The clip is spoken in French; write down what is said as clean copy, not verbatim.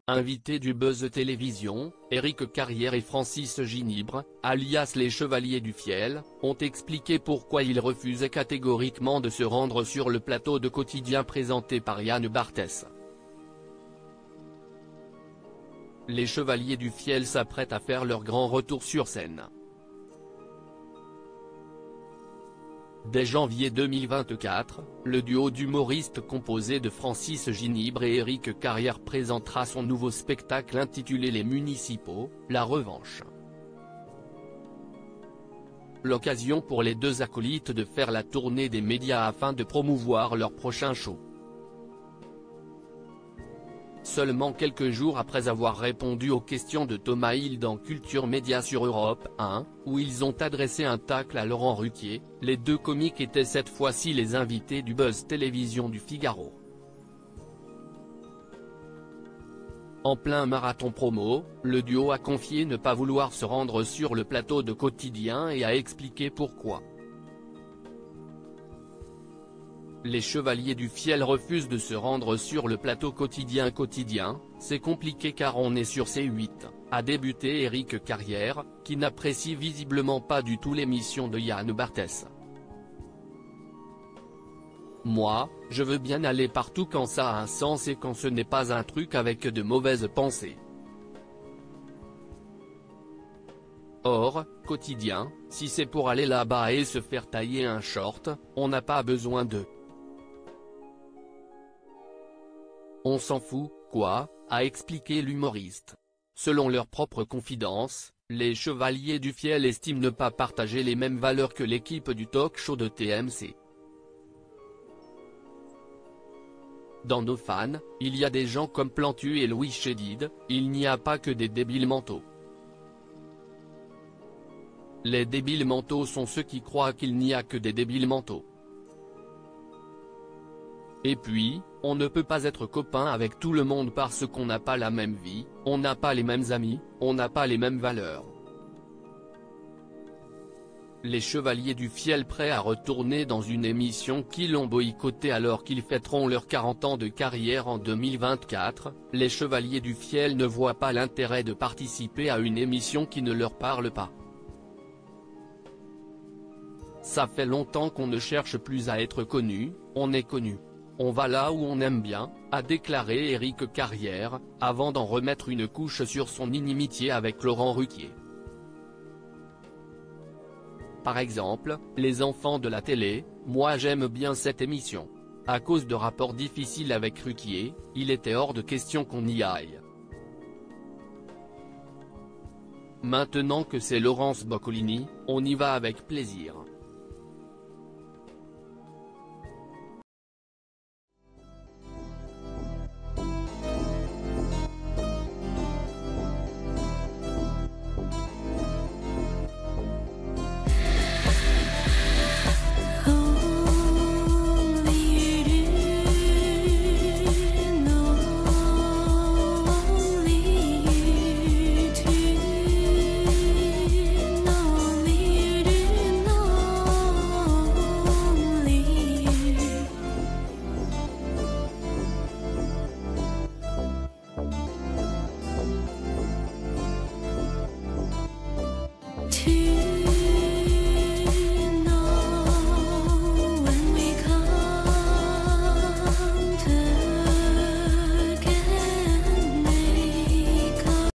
Invités du Buzz Télévision, Éric Carrière et Francis Ginibre, alias les Chevaliers du Fiel, ont expliqué pourquoi ils refusaient catégoriquement de se rendre sur le plateau de Quotidien présenté par Yann Barthès. Les Chevaliers du Fiel s'apprêtent à faire leur grand retour sur scène. Dès janvier 2024, le duo d'humoristes composé de Francis Ginibre et Éric Carrière présentera son nouveau spectacle intitulé Les Municipaux, la revanche. L'occasion pour les deux acolytes de faire la tournée des médias afin de promouvoir leur prochain show. Seulement quelques jours après avoir répondu aux questions de Thomas Hill dans Culture Média sur Europe 1, où ils ont adressé un tacle à Laurent Ruquier, les deux comiques étaient cette fois-ci les invités du Buzz Télévision du Figaro. En plein marathon promo, le duo a confié ne pas vouloir se rendre sur le plateau de Quotidien et a expliqué pourquoi. Les Chevaliers du Fiel refusent de se rendre sur le plateau Quotidien. C'est compliqué car on est sur C8, a débuté Éric Carrière, qui n'apprécie visiblement pas du tout l'émission de Yann Barthès. Moi, je veux bien aller partout quand ça a un sens et quand ce n'est pas un truc avec de mauvaises pensées. Or, Quotidien, si c'est pour aller là-bas et se faire tailler un short, on n'a pas besoin de. On s'en fout, quoi, a expliqué l'humoriste. Selon leur propre confidence, les Chevaliers du Fiel estiment ne pas partager les mêmes valeurs que l'équipe du talk-show de TMC. Dans nos fans, il y a des gens comme Plantu et Louis Chédid, il n'y a pas que des débiles mentaux. Les débiles mentaux sont ceux qui croient qu'il n'y a que des débiles mentaux. Et puis, on ne peut pas être copain avec tout le monde parce qu'on n'a pas la même vie, on n'a pas les mêmes amis, on n'a pas les mêmes valeurs. Les Chevaliers du Fiel prêts à retourner dans une émission qu'ils ont boycottée alors qu'ils fêteront leurs 40 ans de carrière en 2024, les Chevaliers du Fiel ne voient pas l'intérêt de participer à une émission qui ne leur parle pas. Ça fait longtemps qu'on ne cherche plus à être connu, on est connu. On va là où on aime bien, a déclaré Éric Carrière, avant d'en remettre une couche sur son inimitié avec Laurent Ruquier. Par exemple, les enfants de la télé, moi j'aime bien cette émission. À cause de rapports difficiles avec Ruquier, il était hors de question qu'on y aille. Maintenant que c'est Laurence Boccolini, on y va avec plaisir.